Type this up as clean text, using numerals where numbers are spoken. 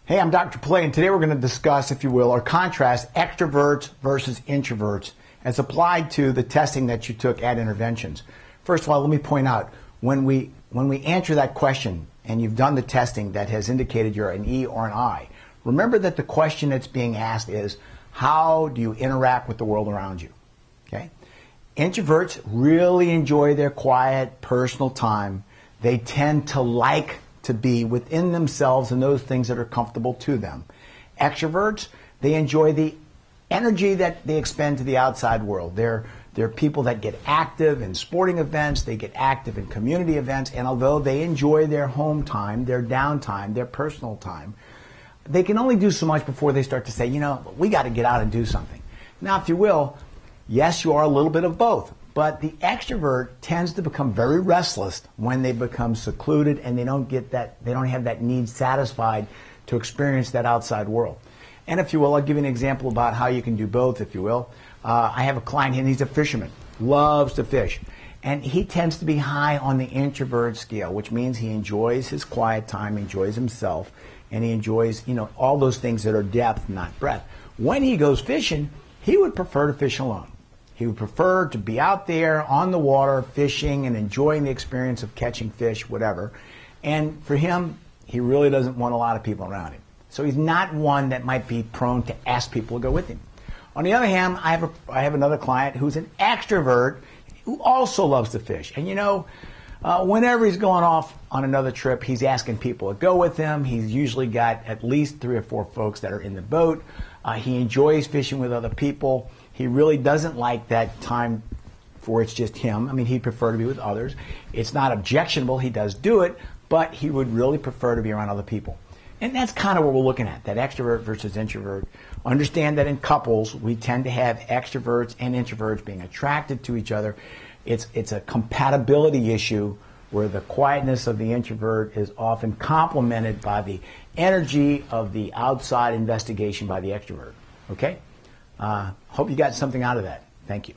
Hey, I'm Dr. Pilet, and today we're going to discuss, if you will, or contrast extroverts versus introverts as applied to the testing that you took at Interventions. First of all, let me point out, when we answer that question and you've done the testing that has indicated you're an E or an I, remember that the question that's being asked is, how do you interact with the world around you? Okay? Introverts really enjoy their quiet, personal time. They tend to like to be within themselves and those things that are comfortable to them. Extroverts, they enjoy the energy that they expend to the outside world. They're people that get active in sporting events, they get active in community events, and although they enjoy their home time, their downtime, their personal time, they can only do so much before they start to say, you know, we got to get out and do something. Now, if you will, yes, you are a little bit of both. But the extrovert tends to become very restless when they become secluded and they don't have that need satisfied to experience that outside world. And if you will, I'll give you an example about how you can do both, if you will. I have a client here, and he's a fisherman, loves to fish. And he tends to be high on the introvert scale, which means he enjoys his quiet time, enjoys himself, and he enjoys, all those things that are depth, not breadth. When he goes fishing, he would prefer to fish alone. He would prefer to be out there on the water fishing and enjoying the experience of catching fish, whatever. And for him, he really doesn't want a lot of people around him. So he's not one that might be prone to ask people to go with him. On the other hand, I have another client who's an extrovert who also loves to fish. And whenever he's going off on another trip, he's asking people to go with him. He's usually got at least 3 or 4 folks that are in the boat. He enjoys fishing with other people. He really doesn't like that time where it's just him. I mean, he'd prefer to be with others. It's not objectionable. He does do it, but he would really prefer to be around other people. And that's kind of what we're looking at, that extrovert versus introvert. Understand that in couples, we tend to have extroverts and introverts being attracted to each other. It's a compatibility issue where the quietness of the introvert is often complemented by the energy of the outside investigation by the extrovert. Okay? Hope you got something out of that. Thank you.